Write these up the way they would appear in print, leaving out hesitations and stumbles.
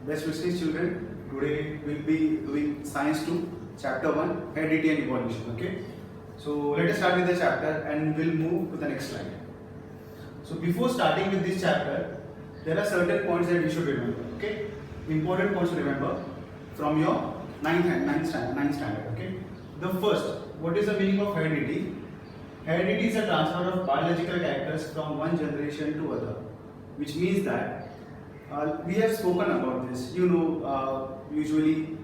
Best wishes children. Today we'll be doing Science 2, Chapter 1, Heredity and Evolution. Okay. So let us start with the chapter and we'll move to the next slide. So before starting with this chapter, there are certain points that we should remember. Okay. Important points to remember from your ninth standard. Okay. The first, what is the meaning of heredity? Heredity is a transfer of biological characters from one generation to other, which means that we have spoken about this. Usually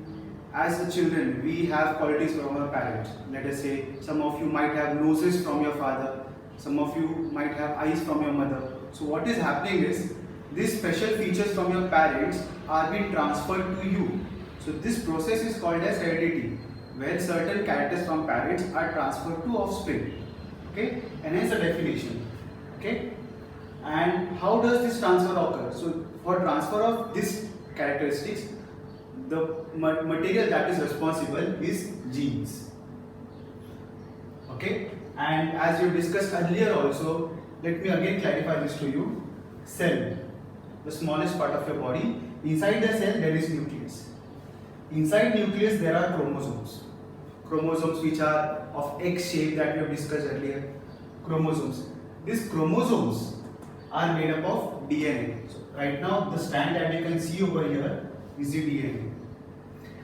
as a children, we have qualities from our parents. Let us say some of you might have noses from your father, some of you might have eyes from your mother. So what is happening is these special features from your parents are being transferred to you. So this process is called as heredity, where certain characters from parents are transferred to offspring. Okay, and hence the definition. Okay, and how does this transfer occur? So for transfer of these characteristics, the material that is responsible is genes. Okay, and as we discussed earlier also, let me again clarify this to you. Cell, the smallest part of your body. Inside the cell there is nucleus. Inside nucleus there are chromosomes. Chromosomes which are of X shape that we have discussed earlier. Chromosomes. These chromosomes are made up of DNA. So right now the strand that you can see over here is the DNA.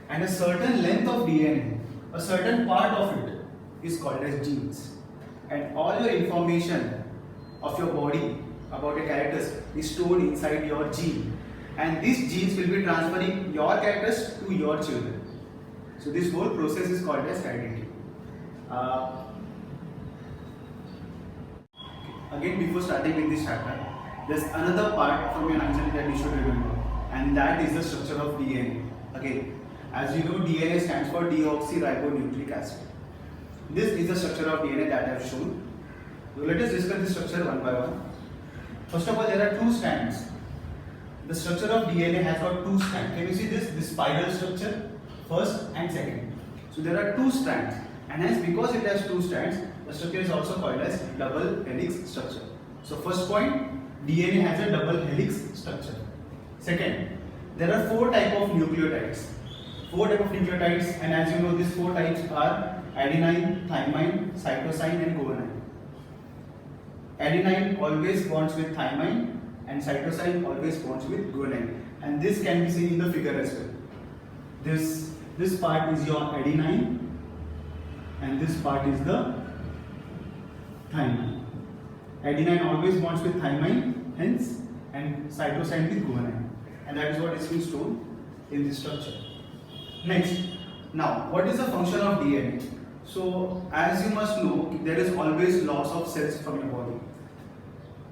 And a certain length of DNA, a certain part of it is called as genes. And all your information of your body about your characters is stored inside your gene. And these genes will be transferring your characters to your children. So this whole process is called as heredity. Again, before starting with this chapter, there's another part from your 9th standard that you should remember, and that is the structure of DNA. Again, as you know, DNA stands for deoxyribonucleic acid. This is the structure of DNA that I have shown. So let us discuss the structure one by one. First of all, there are two strands. The structure of DNA has got two strands. Can you see this? This spiral structure, first and second. So there are two strands, and hence because it has two strands, the structure is also called as double helix structure. So first point, DNA has a double helix structure. Second, there are four types of nucleotides. And as you know, these four types are adenine, thymine, cytosine and guanine. Adenine always bonds with thymine and cytosine always bonds with guanine. And this can be seen in the figure as well. This part is your adenine and this part is the thymine. Adenine always bonds with thymine, hence, and cytosine with guanine. And that is what is being stored in this structure. Next, now what is the function of DNA? So as you must know, there is always loss of cells from your body.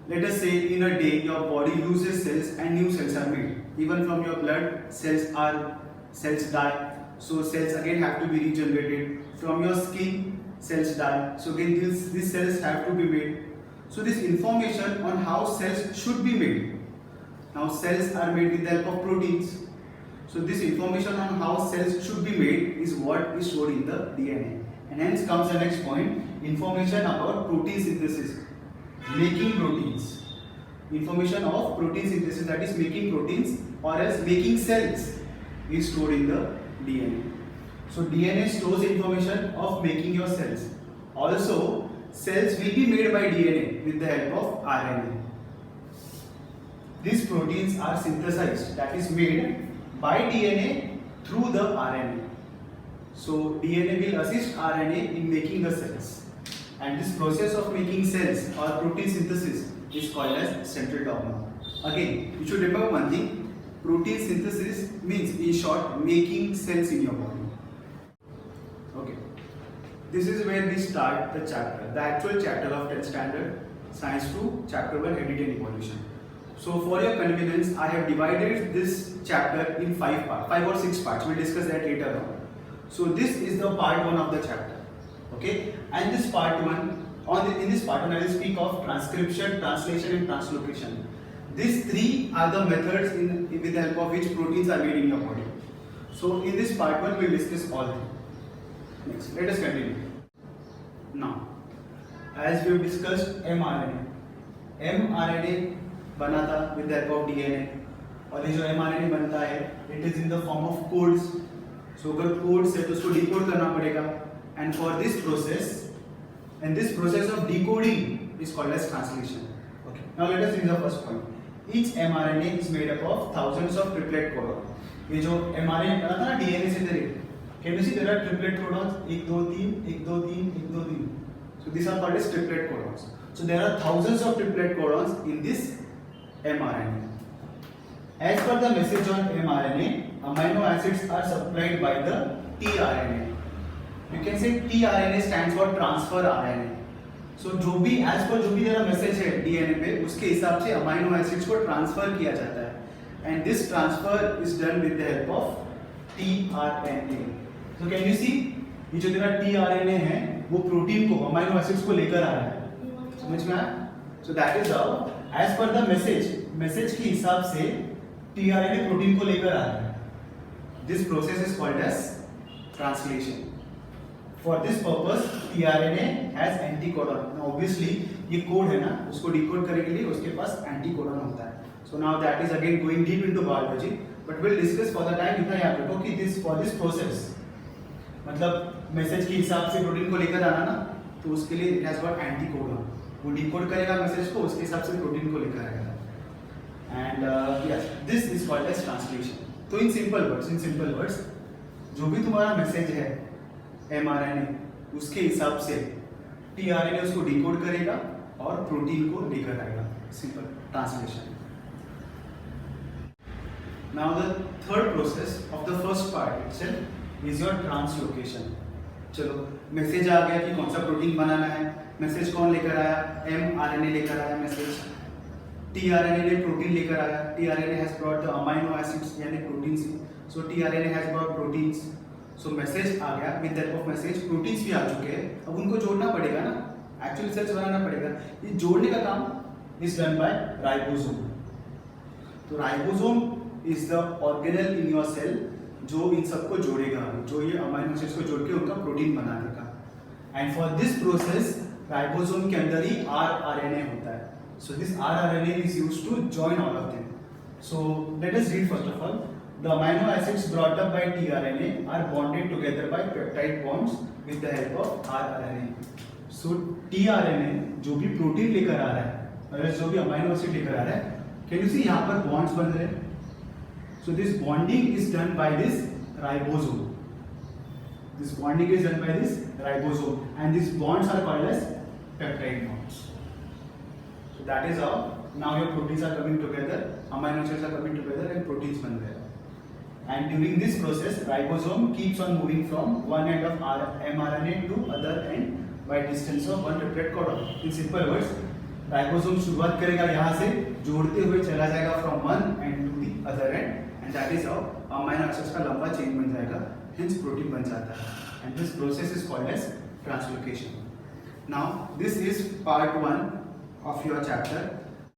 Let us say in a day your body loses cells and new cells are made. Even from your blood, cells die. So cells again have to be regenerated. From your skin, cells die. So again these cells have to be made. So this information on how cells should be made. Now cells are made with the help of proteins. So this information on how cells should be made is what is stored in the DNA. And hence comes the next point, information about protein synthesis, making proteins. Information of protein synthesis, that is making proteins or else making cells, is stored in the DNA. So DNA stores information of making your cells. Also, cells will be made by DNA with the help of RNA. These proteins are synthesized, that is made by DNA through the RNA. So DNA will assist RNA in making the cells. And this process of making cells or protein synthesis is called as central dogma. Again, you should remember one thing. Protein synthesis means, in short, making cells in your body. Okay. This is where we start the chapter, the actual chapter of 10th standard, Science 2, Chapter 1, Heredity and Evolution. So for your convenience, I have divided this chapter in 5 or 6 parts. We'll discuss that later on. So this is the part 1 of the chapter. Okay, and this part 1, in this part 1 I will speak of transcription, translation and translocation. These three are the methods with the help of which proteins are made in your body. So in this part 1 we will discuss all three. Next, let us continue. Now, as we have discussed mRNA बना था with the help of DNA. और ये जो mRNA बनता है it is in the form of codes. So अगर codes है तो उसको डिकोड करना पड़ेगा. And for this process, and this process of decoding is called as translation. Okay, now let us read the first point. Each mRNA is made up of thousands of triplet codon. ये जो mRNA पढ़ा था ना DNA से तेरे, can you see there are triplet codons? 1 2 3 1 2 3 1 2 3. So these are called as triplet codons. So there are thousands of triplet codons in this mRNA. As per the message on mRNA, amino acids are supplied by the tRNA. You can say tRNA stands for transfer RNA. So जो भी as per जो भी तेरा message है DNA पे उसके हिसाब से अमाइनो एसिड्स को ट्रांसफर किया जाता है. And this transfer is done with the help of tRNA. So can you see ये जो तेरा tRNA है वो प्रोटीन को अमाइनो एसिड्स को लेकर आ रहा है. समझ में आया? So that is how as per the message के हिसाब से tRNA प्रोटीन को लेकर आ रहा है. This process is called as translation. For this purpose, tRNA has anticodon. Now obviously ये कोड है ना, उसको डिकोड करने के लिए उसके पास एंटीकोडन होता है. So now that is again going deep into biology, but we'll discuss for the time. इतना याद रखो कि this for this process, मतलब मैसेज के हिसाब से प्रोटीन को लेकर आना ना, तो उसके लिए it has got anticodon. वो डिकोड करेगा मैसेज को, उसके हिसाब से प्रोटीन को लेकर आएगा. And yes, this is called as translation. तो in simple words, जो भी तुम्हारा मैसेज है mRNA उसके हिसाब से tRNA उसको डिकोड करेगा और प्रोटीन को लेकर आएगा. Simple translation. Now the third process of the first part itself is your translocation. चलो मैसेज आ गया कि कौन सा प्रोटीन बनाना है. मैसेज कौन लेकर आया? mRNA लेकर आया मैसेज. tRNA ने प्रोटीन लेकर आया. tRNA has brought the amino acids यानी proteins. So tRNA has brought proteins. So message आ गया. With that of message proteins भी आ चुके हैं. अब उनको जोड़ना पड़ेगा ना, एक्चुअली रिसर्च बनाना पड़ेगा. ये जोड़ने का काम इज डन बाय राइबोसोम. तो ribosome is the organelle in your cell जो इन सबको जोड़ेगा, जो ये अमाइनो एसिड्स को जोड़ के उनका प्रोटीन बना देगा. And for this process ribosome के अंदर ही rRNA होता है. So this rRNA is used to join all of them. So let us read first of all. The amino acids brought up by tRNA are bonded together by peptide bonds with the help of rRNA. So tRNA जो भी protein लेकर आ रहा है और जो भी amino acid लेकर आ रहा है, can you see यहाँ पर bonds बन रहे हैं. So this bonding is done by this ribosome. This bonding is done by this ribosome, and these bonds are called as peptide bonds. So that is how now your proteins are coming together, amino acids are coming together, and proteins बन रहे हैं. And during this process, ribosome keeps on moving from one end of mRNA to other end by distance of one triplet codon. In simple words, ribosome शुरुआत करेगा यहाँ से, जोड़ते हुए चला जाएगा from one end to the other end, and that is how amino acids का लंबा चेन बन जाएगा, hence protein बन जाता है. And this process is called as translocation. Now, this is part 1 of your chapter